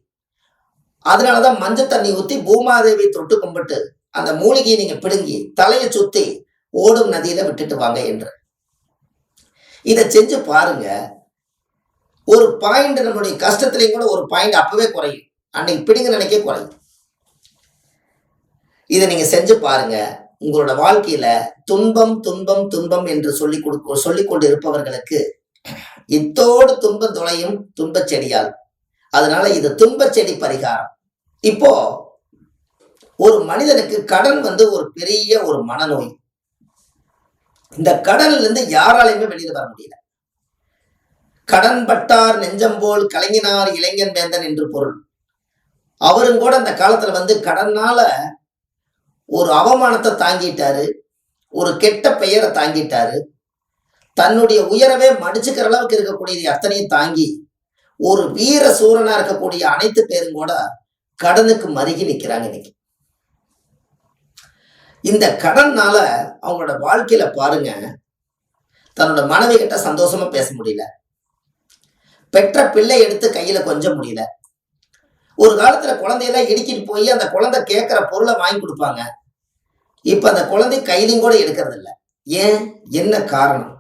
அதனாலதான் மஞ்சள் தண்ணி ஊத்தி பூமாதேவி தொட்டு கும்பிட்டு அந்த மூலிகையை நீங்க பிடுங்கி தலையை சுத்தி ஓடும் நதியில விட்டுட்டு வாங்க என்று இதை செஞ்சு பாருங்க. ஒரு பாயிண்ட் நம்மளுடைய கஷ்டத்திலையும் கூட ஒரு பாயிண்ட் அப்பவே குறையும். அன்னைக்கு பிடிங்க நினைக்க குறையும். இதை நீங்க செஞ்சு பாருங்க. உங்களோட வாழ்க்கையில துன்பம் துன்பம் துன்பம் என்று சொல்லிக் கொண்டு இருப்பவர்களுக்கு இத்தோடு துன்பம் தொலையும் துன்பச் செடியால். அதனால இது துன்பச் செடி பரிகாரம். இப்போ ஒரு மனிதனுக்கு கடன் ஒரு பெரிய ஒரு மனநோய். இந்த கடன்ல இருந்து யாராலையுமே வெளியில வர முடியல. கடன் பட்டார் நெஞ்சம் போல் கலங்கினார் இளைஞன் வேந்தன் என்று பொருள். அவரும் கூட அந்த காலத்துல கடனால ஒரு அவமானத்தை தாங்கிட்டாரு, ஒரு கெட்ட பெயரை தாங்கிட்டாரு, தன்னுடைய உயரவே மடிச்சுக்கிற அளவுக்கு இருக்கக்கூடிய அத்தனையும் தாங்கி ஒரு வீர சூரனா இருக்கக்கூடிய அனைத்து பேரும் கூட கடனுக்கு மருகி நிற்கிறாங்க இன்னைக்கு. இந்த கடன்னால அவங்களோட வாழ்க்கையில பாருங்க, தன்னோட மனைவி கிட்ட சந்தோஷமா பேச முடியல, பெற்ற பிள்ளை எடுத்து கையில கொஞ்சம் முடியல. ஒரு காலத்துல குழந்தையெல்லாம் இடுக்கிட்டு போய் அந்த குழந்தை கேட்கிற பொருளை வாங்கி கொடுப்பாங்க. இப்ப அந்த குழந்தை கையிலையும் கூட எடுக்கிறது இல்லை. ஏன்? என்ன காரணம்?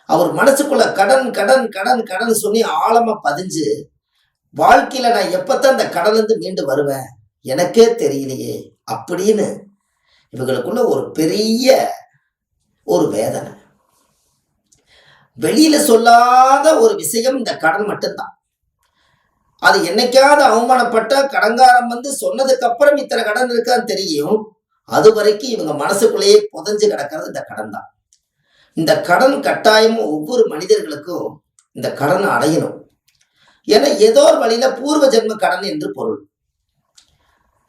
அவர் மனசுக்குள்ள கடன் கடன் கடன் கடன் சொல்லி ஆழமா பதிஞ்சு வாழ்க்கையில நான் எப்பத்தான் இந்த கடன்ல இருந்து மீண்டு வருவேன் எனக்கே தெரியலையே அப்படின்னு இவங்களுக்குள்ள ஒரு பெரிய ஒரு வேதனை. வெளியில சொல்லாத ஒரு விஷயம் இந்த கடன் மட்டும்தான். அது என்னைக்காவது அவமானப்பட்ட கடன்காரன் சொன்னதுக்கு அப்புறம் இத்தனை கடன் இருக்கான்னு தெரியும். அது வரைக்கும் இவங்க மனசுக்குள்ளேயே புதைஞ்சு கிடக்கிறது இந்த கடன் தான். இந்த கடன் கட்டாயமும் ஒவ்வொரு மனிதர்களுக்கும் இந்த கடனை அடையணும். ஏன்னா ஏதோ ஒரு வழியில பூர்வ ஜென்ம கடன் என்று பொருள்.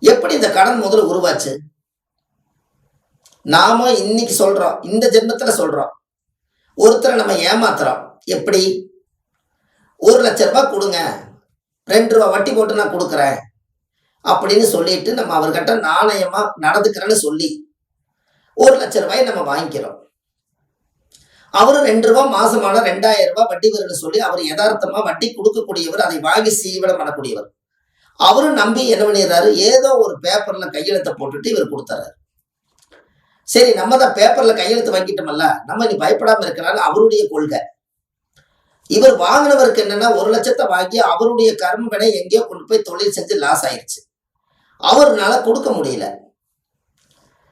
எப்படி இந்த கடன் முதல்ல உருவாச்சு? நாம இன்னைக்கு சொல்றோம், இந்த ஜென்மத்துல சொல்றோம், ஒருத்தரை நம்ம ஏமாத்துறோம். எப்படி? 1,00,000 ரூபாய் கொடுங்க, 2 ரூபா வட்டி போட்டு நான் கொடுக்குறேன் அப்படின்னு சொல்லிட்டு நம்ம அவர்கிட்ட நாணயமா நடந்துக்கிறேன்னு சொல்லி 1,00,000 ரூபாய் நம்ம வாங்கிக்கிறோம். அவரு 2 ரூபாய் மாசமான 2,000 ரூபாய் வட்டி வரும்னு சொல்லி அவர் யதார்த்தமா வட்டி கொடுக்கக்கூடியவர், அதை வாங்கி சீவனம் பண்ணக்கூடியவர். அவரும் நம்பி என்ன பண்ணிடுறாரு, ஏதோ ஒரு பேப்பர்ல கையெழுத்தை போட்டுட்டு இவர் கொடுத்துறாரு. சரி, நம்ம தான் பேப்பர்ல கையெழுத்து வாங்கிட்டோம்ல, நம்ம நீ பயப்படாம இருக்கிறாரு அவருடைய கொள்கை. இவர் வாங்கினவருக்கு என்னன்னா 1,00,000 வாங்கி அவருடைய கர்ம வினை எங்கேயோ கொண்டு போய் தொழில் செஞ்சு லாஸ் ஆயிடுச்சு. அவர்னால கொடுக்க முடியல.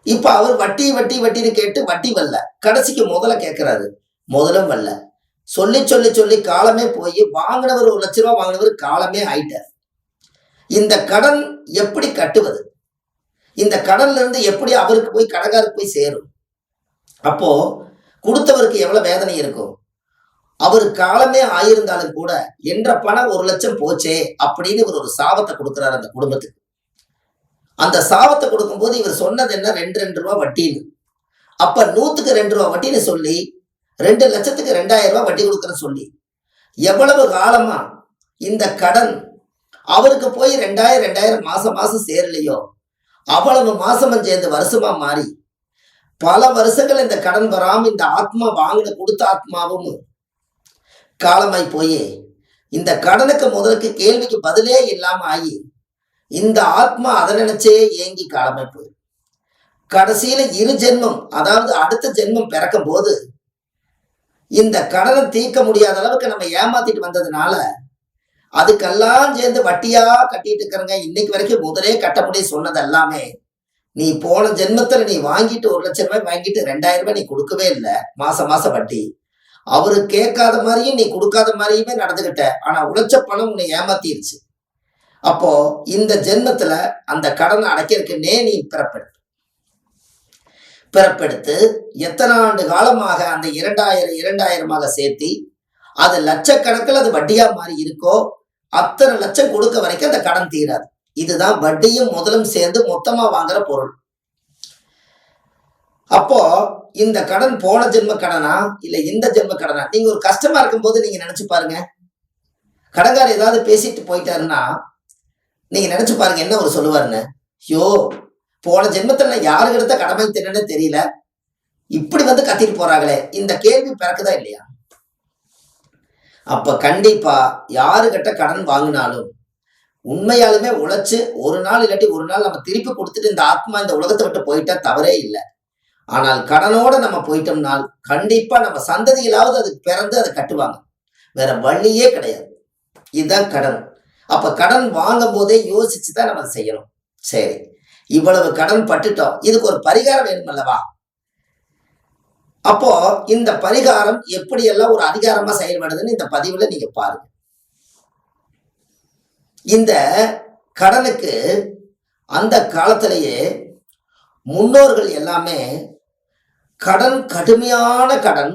இப்ப அவர் வட்டி வட்டி வட்டின்னு கேட்டு வட்டி வரல. கடைசிக்கு முதல்ல கேட்கிறாரு, முதலும் வரல. சொல்லி சொல்லி சொல்லி காலமே போய் வாங்கினவர் 1,00,000 ரூபாய் வாங்கினவர் காலமே ஆயிட்டார். இந்த கடன் எப்படி கட்டுவது? இந்த கடன்ல இருந்து எப்படி அவருக்கு போய் கடங்காருக்கு போய் சேரும்? அப்போ கொடுத்தவருக்கு எவ்வளவு வேதனை இருக்கும். அவர் காலமே ஆயிருந்தாலும் கூட என்ற பணம் 1,00,000 போச்சே அப்படின்னு இவர் ஒரு சாபத்தை கொடுக்கிறார் அந்த குடும்பத்துக்கு. அந்த சாபத்தை கொடுக்கும்போது இவர் சொன்னது என்ன, 2 ரூபாய் வட்டின்னு. அப்ப 100க்கு 2 ரூபாய் வட்டின்னு சொல்லி 2,00,000க்கு 2,000 ரூபாய் வட்டி கொடுக்குறேன்னு சொல்லி எவ்வளவு காலமா இந்த கடன் அவருக்கு போய் 2,000 மாசம் மாசம் சேரலையோ அவ்வளவு மாசமும் சேர்ந்து வருஷமா மாறி பல வருஷங்கள் இந்த கடன் வராம இந்த ஆத்மா வாங்கின கொடுத்த ஆத்மாவும் காலமாய் போய் இந்த கடனுக்கு முதலுக்கு கேள்விக்கு பதிலே இல்லாம ஆகி இந்த ஆத்மா அதை நினைச்சே ஏங்கி காலமாய் போயிடும். கடைசியில இரு ஜென்மம், அதாவது அடுத்த ஜென்மம் பிறக்கும் போது இந்த கடனை தீர்க்க முடியாத அளவுக்கு நம்ம ஏமாத்திட்டு வந்ததுனால அதுக்கெல்லாம் சேர்ந்து வட்டியா கட்டிட்டு இருக்கிறங்க. இன்னைக்கு வரைக்கும் முதலே கட்ட முடியும் சொன்னது எல்லாமே நீ போன ஜென்மத்துல நீ வாங்கிட்டு 1,00,000 ரூபாய் வாங்கிட்டு 2,000 ரூபாய் நீ கொடுக்கவே இல்லை, மாசம் மாசம் வட்டி. அவரு கேட்காத மாதிரியும் நீ கொடுக்காத மாதிரியுமே நடந்துகிட்ட. ஆனா உழைச்ச பணம் உன்னை ஏமாத்திருச்சு. அப்போ இந்த ஜென்மத்துல அந்த கடனை அடைக்கிறதுக்குன்னே நீ பிறப்பெடுத்து எத்தனை ஆண்டு காலமாக அந்த 2,000 சேர்த்தி அது லட்சக்கணக்கில் அது வட்டியா மாறி இருக்கோ அத்தனை லட்சம் கொடுக்க வரைக்கும் அந்த கடன் தீராது. இதுதான் வட்டியும் முதலும் சேர்ந்து மொத்தமா வாங்குற பொருள். அப்போ இந்த கடன் போன ஜென்ம கடனா இல்ல இந்த ஜென்ம கடனா? நீங்க ஒரு கஷ்டமா இருக்கும் போது நீங்க நினைச்சு பாருங்க, கடன்காரர் ஏதாவது பேசிட்டு போயிட்டாருன்னா நீங்க நினைச்சு பாருங்க என்ன ஒரு சொல்லுவாருன்னு. ஐயோ, போன ஜென்மத்துல யாருக்கு எடுத்த கடமை தின்னு தெரியல, இப்படி வந்து கத்திட்டு போறாங்களே, இந்த கேள்வி பிறக்குதா இல்லையா? அப்ப கண்டிப்பா யாருகிட்ட கடன் வாங்கினாலும் உண்மையாலுமே உழைச்சு ஒரு நாள் இல்லாட்டி ஒரு நாள் நம்ம திருப்பி கொடுத்துட்டு இந்த ஆத்மா இந்த உலகத்தை விட்டு போயிட்டா தவறே இல்லை. ஆனால் கடனோட நம்ம போயிட்டோம்னால் கண்டிப்பா நம்ம சந்ததிகளாவது அதுக்கு பிறந்து அதை கட்டுவாங்க. வேற வழியே கிடையாது. இதுதான் கடன். அப்ப கடன் வாங்கும் போதே யோசிச்சுதான் நம்ம செய்யணும். சரி, இவ்வளவு கடன் பட்டுட்டோம், இதுக்கு ஒரு பரிகாரம் வேணும் அல்லவா? அப்போ இந்த பரிகாரம் எப்படியெல்லாம் ஒரு அதிகாரமா செயல்படுதுன்னு இந்த பதிவுல நீங்க பாருங்க. இந்த கடனுக்கு அந்த காலத்திலேயே முன்னோர்கள் எல்லாமே கடன், கடுமையான கடன்,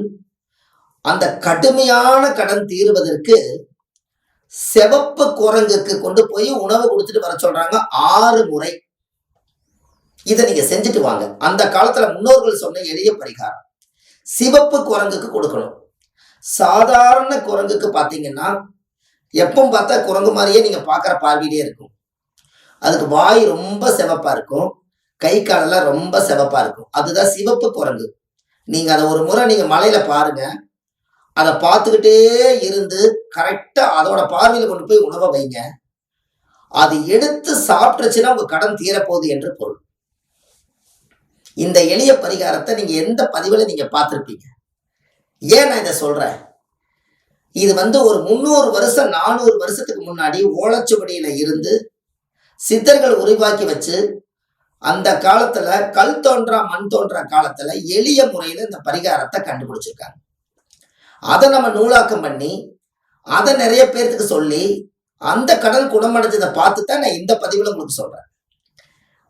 அந்த கடுமையான கடன் தீர்வதற்கு சிவப்பு குரங்குக்கு கொண்டு போய் உணவு கொடுத்துட்டு வர சொல்றாங்க 6 முறை. இதை நீங்க செஞ்சுட்டு வாங்க. அந்த காலத்துல முன்னோர்கள் சொன்ன எளிய பரிகாரம். சிவப்பு குரங்குக்கு கொடுக்கணும். சாதாரண குரங்குக்கு பாத்தீங்கன்னா எப்பவும் பார்த்தா குரங்கு மாதிரியே நீங்க பாக்குற பார்வையிலே இருக்கும். அதுக்கு வாய் ரொம்ப சிவப்பா இருக்கும், கை காலெல்லாம் ரொம்ப சிவப்பா இருக்கும். அதுதான் சிவப்பு குரங்கு. நீங்க அதை ஒரு முறை நீங்க மலையில பாருங்க. அதை பார்த்துக்கிட்டே இருந்து கரெக்டா அதோட பார்வையில கொண்டு போய் உணவை வைங்க. அது எடுத்து சாப்பிட்டுச்சுன்னா உங்க கடன் தீரப்போகுது என்று பொருள். இந்த எளிய பரிகாரத்தை நீங்க எந்த பதிவுல நீங்க பார்த்திருப்பீங்க? ஏன் நான் இதை சொல்றேன்? இது ஒரு 300 வருஷம் 400 வருஷத்துக்கு முன்னாடி ஓலைச்சுவடியில இருந்து சித்தர்கள் உருவாக்கி வச்சு அந்த காலத்துல கல் தோன்றா மண் தோன்றா காலத்துல எளிய முறையில இந்த பரிகாரத்தை கண்டுபிடிச்சிருக்காங்க. அதை நம்ம நூலாக்கம் பண்ணி அதை நிறைய பேர்த்துக்கு சொல்லி அந்த கடன் குணமடைஞ்சதை பார்த்துதான் நான் இந்த பதிவுல உங்களுக்கு சொல்றேன்.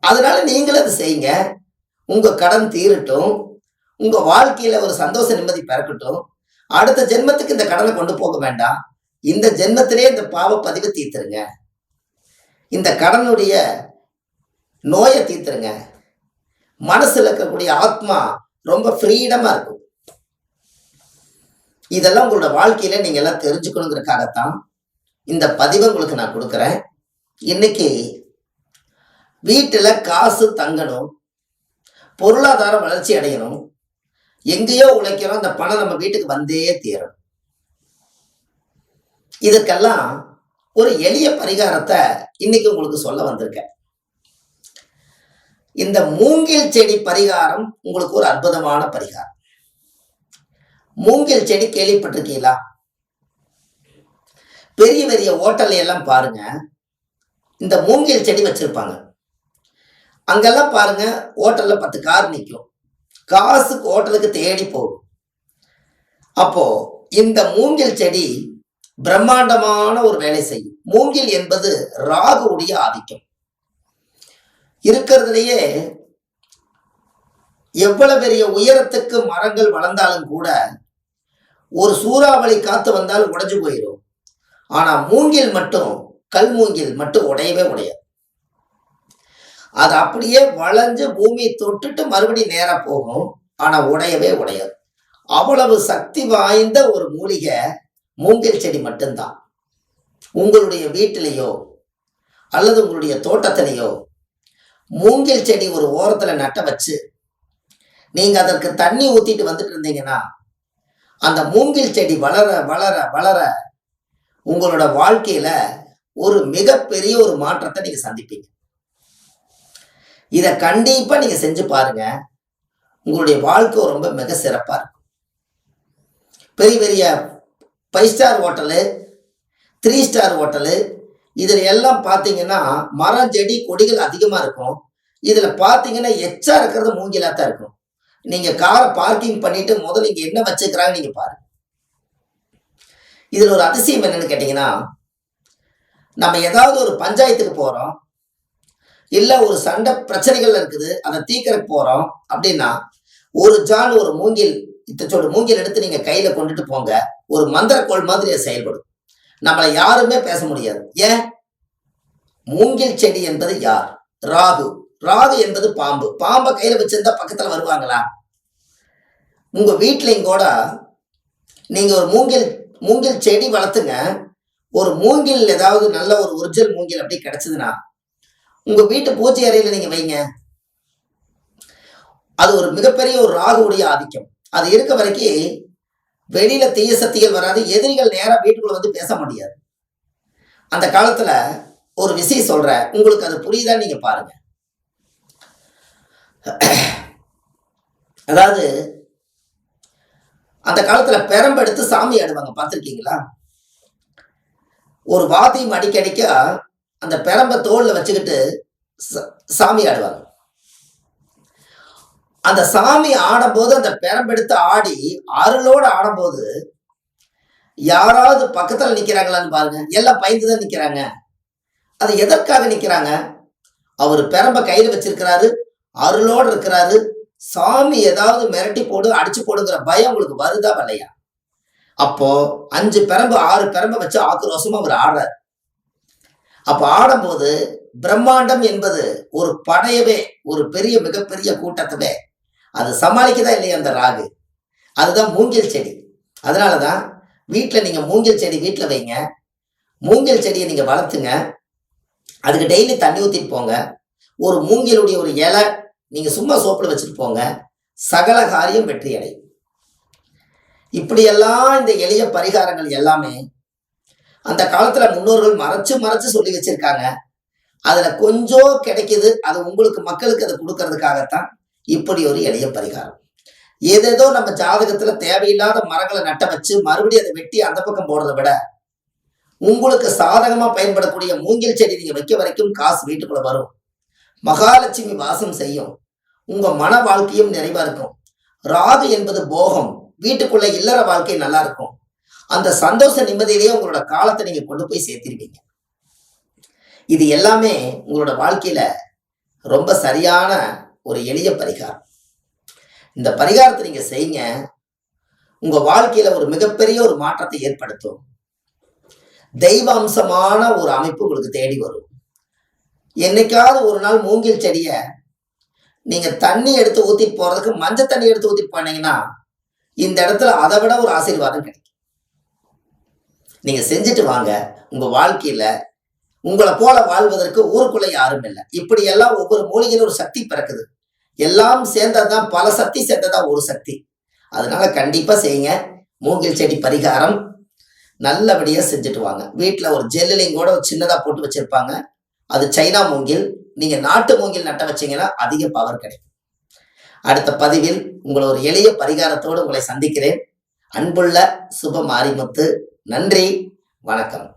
அதனால நீங்களும் அதை செய்யுங்க. உங்க கடன் தீரட்டும், உங்க வாழ்க்கையில ஒரு சந்தோஷ நிம்மதி பிறக்கட்டும். அடுத்த ஜென்மத்துக்கு இந்த கடனை கொண்டு போக வேண்டாம். இந்த ஜென்மத்திலே இந்த பாவ பதிவை தீர்த்துருங்க. இந்த கடனுடைய நோயை தீர்த்துருங்க. மனசுல இருக்கக்கூடிய ஆத்மா ரொம்ப ஃப்ரீடமா இருக்கும். இதெல்லாம் உங்களோட வாழ்க்கையில நீங்க எல்லாம் தெரிஞ்சுக்கணுங்கிறதுக்காகத்தான் இந்த பதிவை உங்களுக்கு நான் கொடுக்குறேன். இன்னைக்கு வீட்டுல காசு தங்கணும், பொருளாதார வளர்ச்சி அடையணும், எங்கேயோ உழைக்கிறோம், அந்த பணம் நம்ம வீட்டுக்கு வந்தே தீரணும். இதற்கெல்லாம் ஒரு எளிய பரிகாரத்தை இன்னைக்கு உங்களுக்கு சொல்ல வந்திருக்கேன். இந்த மூங்கில் செடி பரிகாரம் உங்களுக்கு ஒரு அற்புதமான பரிகாரம். மூங்கில் செடி கேள்விப்பட்டிருக்கீங்களா? பெரிய பெரிய ஹோட்டல்ல எல்லாம் பாருங்க, இந்த மூங்கில் செடி வச்சிருப்பாங்க. அங்கெல்லாம் பாருங்க, ஹோட்டல்ல 10 கார் நிற்கும். காசுக்கு ஹோட்டலுக்கு தேடி போகும். அப்போ இந்த மூங்கில் செடி பிரம்மாண்டமான ஒரு வேலை செய்யும். மூங்கில் என்பது ராகுவுடைய ஆதிக்கம். இருக்கிறதுலயே எவ்வளவு பெரிய உயரத்துக்கு மரங்கள் வளர்ந்தாலும் கூட ஒரு சூறாவளி காத்து வந்தாலும் உடைஞ்சு போயிடும். ஆனா மூங்கில் மட்டும், கல் மூங்கில் மட்டும் உடையவே உடையாது. அது அப்படியே வளைஞ்சு பூமியை தொட்டுட்டு மறுபடியும் நேரா போகும். ஆனா உடையவே உடையாது. அவ்வளவு சக்தி வாய்ந்த ஒரு மூலிகை மூங்கில் செடி மட்டும்தான். உங்களுடைய வீட்டிலேயோ அல்லது உங்களுடைய தோட்டத்திலேயோ மூங்கில் செடி ஒரு ஓரத்துல நட்ட வச்சு நீங்க அதற்கு தண்ணி ஊத்திட்டு வந்துட்டு இருந்தீங்கன்னா, அந்த மூங்கில் செடி வளர வளர வளர உங்களோட வாழ்க்கையில ஒரு மிகப்பெரிய ஒரு மாற்றத்தை நீங்க சந்திப்பீங்க. இதை கண்டிப்பா நீங்க செஞ்சு பாருங்க. உங்களுடைய வாழ்க்கை ரொம்ப மிக சிறப்பா இருக்கும். பெரிய பெரிய 5 ஸ்டார் ஹோட்டலு, 3 ஸ்டார் ஹோட்டலு, இதுல எல்லாம் பார்த்தீங்கன்னா மரம் செடி கொடிகள் அதிகமா இருக்கும். இதுல பார்த்தீங்கன்னா எச்சா இருக்கிறது மூங்கிலா தான் இருக்கும். நீங்க காரை பார்க்கிங் பண்ணிட்டு முதல்ல இங்க என்ன வச்சுக்கிறாங்க நீங்க பாருங்க. இதுல ஒரு அதிசயம் என்னன்னு கேட்டீங்கன்னா, நம்ம ஏதாவது ஒரு பஞ்சாயத்துக்கு போறோம், இல்ல ஒரு சண்டை பிரச்சனைகள் இருக்குது, அதை தீர்க்கறதுக்கு போறோம் அப்படின்னா, ஒரு ஜான் ஒரு மூங்கில், இத்தச்சோடு மூங்கில் எடுத்து நீங்க கையில கொண்டுட்டு போங்க. ஒரு மந்திரக்கோள் மாதிரி அது செயல்படும். நம்மளை யாருமே பேச முடியாது. ஏன்? மூங்கில் செடி என்பது யார்? ராகு. ராகு என்பது பாம்பு. பாம்பை கையில வச்சிருந்தா பக்கத்துல வருவாங்களா? உங்க வீட்டுலையும் கூட நீங்க ஒரு மூங்கில் செடி வளர்த்துங்க. ஒரு மூங்கில் ஏதாவது நல்ல ஒரு ஒரிஜினல் மூங்கில் அப்படி கிடைச்சதுன்னா உங்க வீட்டு பூஜை அறையில நீங்க வைங்க. அது ஒரு மிகப்பெரிய ஒரு ராகுவுடைய ஆதிக்கம். அது இருக்க வரைக்கும் வெளியில தீய சக்திகள் வராது. எதிரிகள் நேரா வீட்டுக்குள்ள வந்து பேச முடியாது. அந்த காலத்துல ஒரு விஷயம் சொல்றேன், உங்களுக்கு அது புரியுதான்னு நீங்க பாருங்க. அதாவது அந்த காலத்துல பெரம்பு எடுத்து சாமி ஆடுவாங்க, பார்த்திருக்கீங்களா? ஒரு வாத்தியம் அடிக்கடிக்க அந்த பெரம்பை தோல்ல வச்சுக்கிட்டு சாமி ஆடுவாங்க. அந்த சாமி ஆடும்போது அந்த பெரம்பெடுத்து ஆடி அருளோட ஆடும்போது யாராவது பக்கத்துல நிக்கிறாங்களான்னு பாருங்க. எல்லாம் பயந்துதான் நிக்கிறாங்க. அது எதற்காக நிக்கிறாங்க? அவர் பெரம்ப கையில வச்சிருக்கிறாரு, அருளோட இருக்கிறாரு. சாமி ஏதாவது மிரட்டி போடு, அடிச்சு போடுங்கிற பயம் உங்களுக்கு வருதா வரலையா? அப்போ 5 பெரம்பு 6 பெரம்பை வச்சு ஆக்ரோஷமா அவர் ஆடுறாரு. அப்ப ஆடும்போது பிரம்மாண்டம் என்பது ஒரு படையவே, ஒரு பெரிய மிகப்பெரிய கூட்டத்தவே அது சமாளிக்கதா இல்லையா அந்த ராகு? அதுதான் மூங்கில் செடி. அதனாலதான் வீட்டுல நீங்க மூங்கில் செடி வீட்டுல வைங்க. மூங்கில் செடியை நீங்க வளர்த்துங்க. அதுக்கு டெய்லி தண்ணி ஊத்திட்டு போங்க. ஒரு மூங்கிலுடைய ஒரு இலை நீங்க சும்மா சோப்புல வச்சுட்டு போங்க. சகல காரியம் வெற்றி அடையும். இப்படியெல்லாம் இந்த எளிய பரிகாரங்கள் எல்லாமே அந்த காலத்துல முன்னோர்கள் மறைச்சு மறைச்சு சொல்லி வச்சிருக்காங்க. அதுல கொஞ்சம் கிடைக்குது. அது உங்களுக்கு மக்களுக்கு அதை கொடுக்கறதுக்காகத்தான் இப்படி ஒரு எளிய பரிகாரம். ஏதேதோ நம்ம ஜாதகத்துல தேவையில்லாத மரங்களை நட்ட வச்சு மறுபடியும் அதை வெட்டி அந்த பக்கம் போடுறதை விட உங்களுக்கு சாதகமா பயன்படக்கூடிய மூங்கில் செடி நீங்க வைக்க வரைக்கும் காசு வீட்டுக்குள்ள வரும். மகாலட்சுமி வாசம் செய்யும். உங்க மன வாழ்க்கையும் நிறைவா இருக்கும். ராகு என்பது போகம். வீட்டுக்குள்ள இல்லற வாழ்க்கை நல்லா இருக்கும். அந்த சந்தோஷ நிம்மதியிலேயே உங்களோட காலத்தை நீங்க கொண்டு போய் சேர்த்திருவீங்க. இது எல்லாமே உங்களோட வாழ்க்கையில ரொம்ப சரியான ஒரு எளிய பரிகாரம். இந்த பரிகாரத்தை நீங்க செய்யுங்க. உங்க வாழ்க்கையில ஒரு மிகப்பெரிய ஒரு மாற்றத்தை ஏற்படுத்தும். தெய்வ அம்சமான ஒரு அமைப்பு உங்களுக்கு தேடி வரும். என்னைக்காவது ஒரு நாள் மூங்கில் செடிய நீங்க தண்ணி எடுத்து ஊத்திட்டு போறதுக்கு மஞ்சள் தண்ணி எடுத்து ஊத்திட்டு போனீங்கன்னா இந்த இடத்துல அதை விட ஒரு ஆசீர்வாதம் கிடைக்கும். நீங்க செஞ்சுட்டு வாங்க. உங்க வாழ்க்கையில உங்களை போல வாழ்வதற்கு ஊருக்குள்ள யாரும் இல்லை. இப்படி எல்லாம் ஒவ்வொரு மூலிகையிலும் ஒரு சக்தி பிறக்குது. எல்லாம் சேர்ந்ததுதான், பல சக்தி சேர்ந்ததான் ஒரு சக்தி. அதனால கண்டிப்பா செய்யுங்க. மூங்கில் செடி பரிகாரம் நல்லபடியா செஞ்சுட்டு வாங்க. வீட்டுல ஒரு ஜெல்லுலையும் கூட ஒரு சின்னதா போட்டு வச்சிருப்பாங்க. அது சைனா மூங்கில். நீங்க நாட்டு மூங்கில் நட்ட வச்சீங்கன்னா அதிக பவர் கிடைக்கும். அடுத்த பதிவில் உங்களை ஒரு எளிய பரிகாரத்தோடு உங்களை சந்திக்கிறேன். அன்புள்ள சுப மாரிமுத்து. நன்றி, வணக்கம்.